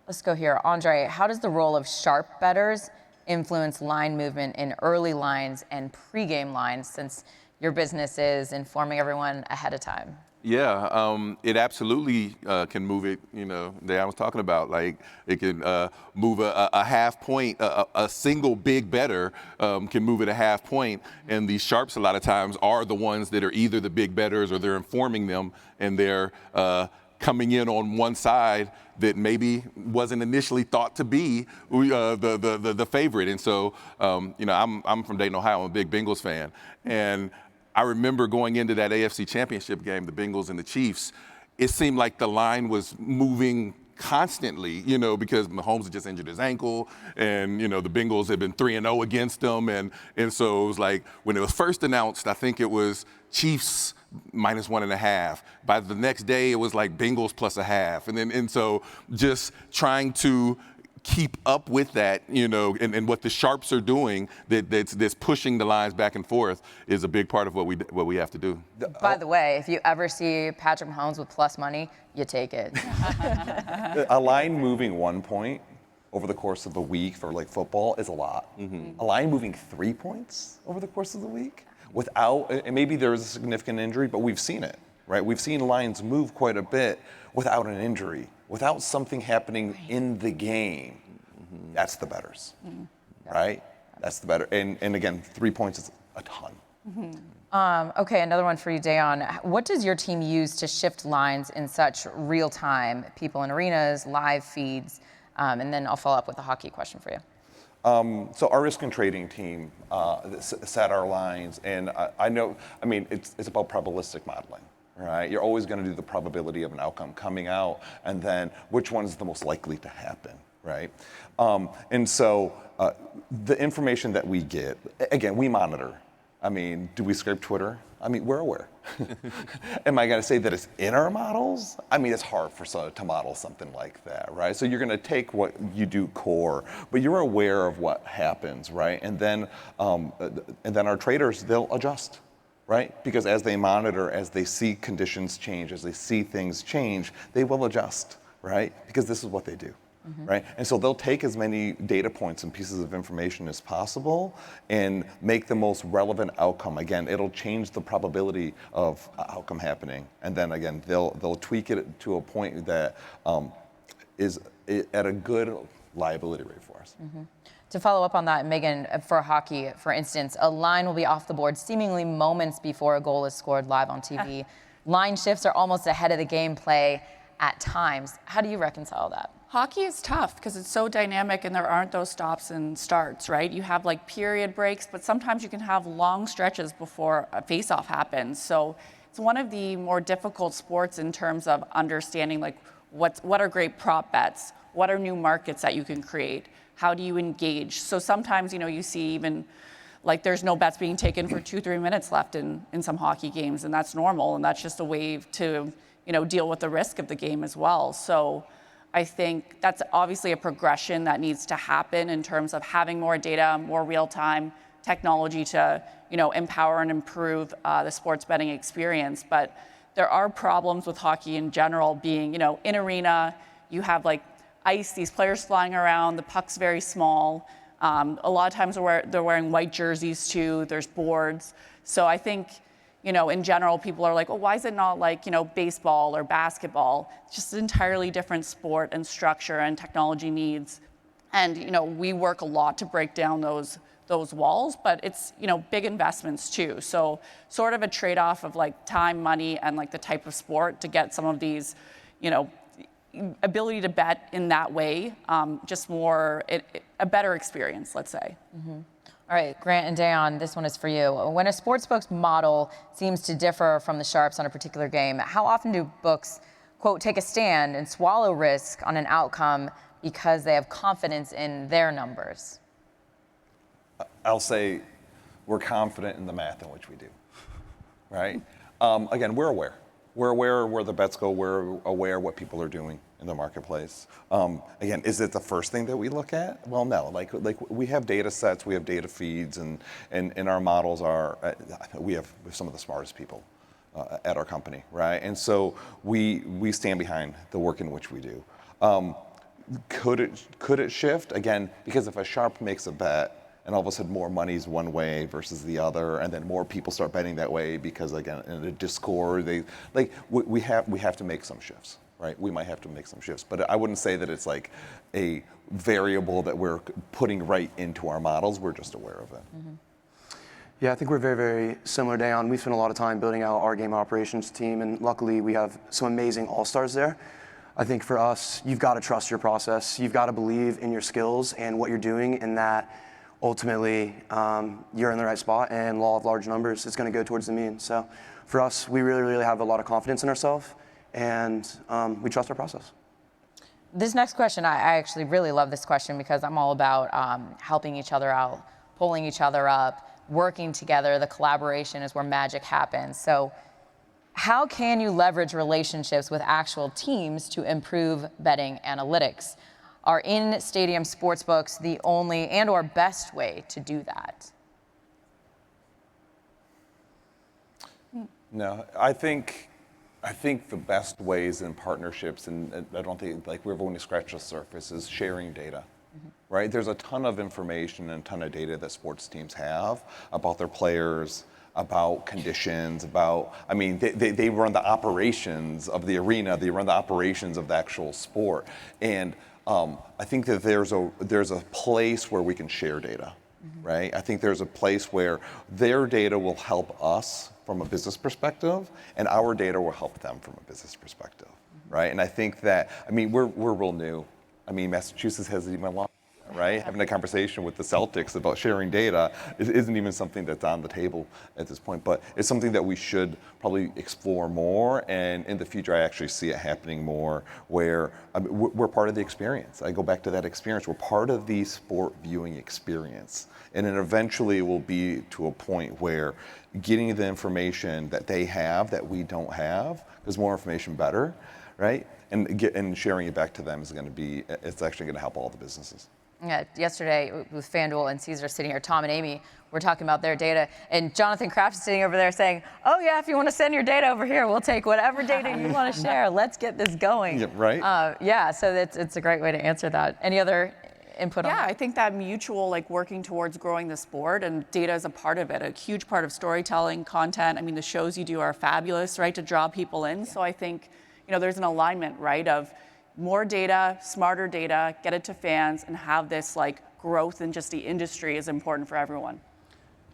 Let's go here. Andre, how does the role of sharp bettors influence line movement in early lines and pregame lines, since your business is informing everyone ahead of time? Yeah, it absolutely can move it, that I was talking about. Like, it can move a half point, a single big bettor can move it a half point. And these sharps a lot of times are the ones that are either the big bettors or they're informing them, and they're coming in on one side that maybe wasn't initially thought to be the favorite. And so, I'm from Dayton, Ohio. I'm a big Bengals fan. And I remember going into that AFC Championship game, the Bengals and the Chiefs, it seemed like the line was moving constantly, because Mahomes had just injured his ankle, and, the Bengals had been 3-0 against them. And so it was like, when it was first announced, I think it was Chiefs -1.5. By the next day, it was like Bengals +0.5. And so just trying to keep up with that, and what the sharps are doing, that's pushing the lines back and forth, is a big part of what we have to do. By the way, if you ever see Patrick Mahomes with plus money, you take it. A line moving 1 point over the course of a week for like football is a lot. A line moving 3 points over the course of the week without, and maybe there is a significant injury, but we've seen it, right? We've seen lines move quite a bit without an injury, without something happening in the game. That's the bettors, right? That's the better. And again, 3 points is a ton. Okay, another one for you, Dayon. What does your team use to shift lines in such real time? People in arenas, live feeds, and then I'll follow up with a hockey question for you. So our risk and trading team set our lines, and it's about probabilistic modeling. Right, you're always going to do the probability of an outcome coming out, and then which one is the most likely to happen, right? And so the information that we get, again, we monitor. I mean, do we scrape Twitter? I mean, we're aware. Am I going to say that it's in our models? I mean, it's hard to model something like that, right? So you're going to take what you do core, but you're aware of what happens, right? And then our traders, they'll adjust. Right? Because as they monitor, as they see conditions change, as they see things change, they will adjust, right? Because this is what they do, right? And so they'll take as many data points and pieces of information as possible and make the most relevant outcome. Again, it'll change the probability of outcome happening. And then again, they'll tweak it to a point that is at a good liability rate for us. To follow up on that, Megan, for hockey, for instance, a line will be off the board seemingly moments before a goal is scored live on TV. Line shifts are almost ahead of the gameplay at times. How do you reconcile that? Hockey is tough because it's so dynamic and there aren't those stops and starts, right? You have like period breaks, but sometimes you can have long stretches before a face-off happens. So it's one of the more difficult sports in terms of understanding like what are great prop bets, what are new markets that you can create, how do you engage? So sometimes, you see even like there's no bets being taken for 2-3 minutes left in some hockey games, and that's normal, and that's just a way to, deal with the risk of the game as well. So I think that's obviously a progression that needs to happen in terms of having more data, more real-time technology to, empower and improve the sports betting experience. But there are problems with hockey in general being, in arena, you have like ice, these players flying around, the puck's very small. A lot of times they're wearing white jerseys too, there's boards. So I think, in general, people are like, oh, why is it not like, baseball or basketball? It's just an entirely different sport and structure and technology needs. And, we work a lot to break down those walls, but it's, big investments too. So sort of a trade-off of like time, money, and like the type of sport to get some of these, ability to bet in that way, just more, a better experience, let's say. Mm-hmm. All right, Grant and Dayon, this one is for you. When a sportsbook's model seems to differ from the sharps on a particular game, how often do books, quote, take a stand and swallow risk on an outcome because they have confidence in their numbers? I'll say we're confident in the math in which we do, right? Again, we're aware. We're aware where the bets go. We're aware what people are doing in the marketplace. Again, is it the first thing that we look at? Well, no. Like we have data sets, we have data feeds, and our models are. We have some of the smartest people at our company, right? And so we stand behind the work in which we do. Could it shift? Again, because if a sharp makes a bet, and all of a sudden more money's one way versus the other, and then more people start betting that way because, again, in a Discord, we have to make some shifts, right? We might have to make some shifts, but I wouldn't say that it's like a variable that we're putting right into our models. We're just aware of it. Mm-hmm. Yeah, I think we're very, very similar, Dayon. We spent a lot of time building out our game operations team, and luckily we have some amazing all-stars there. I think for us, you've got to trust your process. You've got to believe in your skills and what you're doing, and that ultimately, you're in the right spot, and law of large numbers is going to go towards the mean. So for us, we really, really have a lot of confidence in ourselves, and we trust our process. This next question, I actually really love this question because I'm all about helping each other out, pulling each other up, working together. The collaboration is where magic happens. So how can you leverage relationships with actual teams to improve betting analytics? Are in-stadium sportsbooks the only and or best way to do that? No, I think the best ways in partnerships, and I don't think like we've only scratched the surface, is sharing data. Mm-hmm. Right? There's a ton of information and a ton of data that sports teams have about their players, about conditions, they run the operations of the arena, they run the operations of the actual sport. And I think that there's a place where we can share data, mm-hmm. right? I think there's a place where their data will help us from a business perspective, and our data will help them from a business perspective, mm-hmm. right? And I think that, we're real new. Massachusetts hasn't even launched, right? Having a conversation with the Celtics about sharing data isn't even something that's on the table at this point, but it's something that we should probably explore more, and in the future I actually see it happening more where we're part of the experience. I go back to that experience. We're part of the sport viewing experience, and then eventually it will be to a point where getting the information that they have that we don't have, because more information better, right? And sharing it back to them is it's actually going to help all the businesses. Yeah, yesterday with FanDuel and Caesar sitting here, Tom and Amy were talking about their data, and Jonathan Kraft is sitting over there saying, oh yeah, if you want to send your data over here, we'll take whatever data you want to share. Let's get this going. Yeah, right? So it's a great way to answer that. Any other input on that? Yeah, I think that mutual, working towards growing the sport, and data is a part of it, a huge part of storytelling, content. The shows you do are fabulous, right, to draw people in. So I think, there's an alignment, right, of more data, smarter data, get it to fans, and have this growth in just the industry is important for everyone.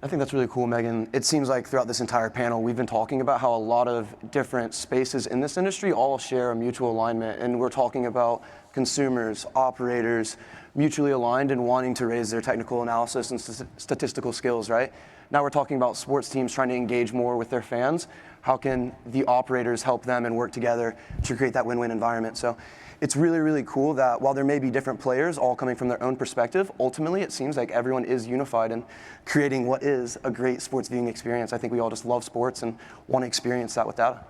I think that's really cool, Megan. It seems like throughout this entire panel, we've been talking about how a lot of different spaces in this industry all share a mutual alignment. And we're talking about consumers, operators, mutually aligned and wanting to raise their technical analysis and statistical skills, right? Now we're talking about sports teams trying to engage more with their fans. How can the operators help them and work together to create that win-win environment? So it's really, really cool that while there may be different players all coming from their own perspective, ultimately it seems like everyone is unified in creating what is a great sports viewing experience. I think we all just love sports and want to experience that with data.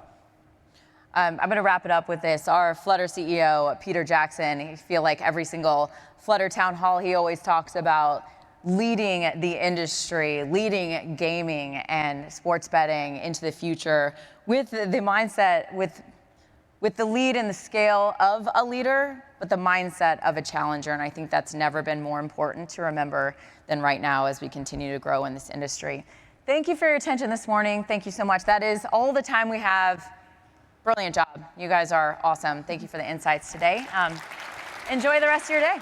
I'm going to wrap it up with this. Our Flutter CEO, Peter Jackson, I feel like every single Flutter town hall, he always talks about leading the industry, leading gaming and sports betting into the future with the mindset, with the lead and the scale of a leader, but the mindset of a challenger. And I think that's never been more important to remember than right now as we continue to grow in this industry. Thank you for your attention this morning. Thank you so much. That is all the time we have. Brilliant job. You guys are awesome. Thank you for the insights today. Enjoy the rest of your day.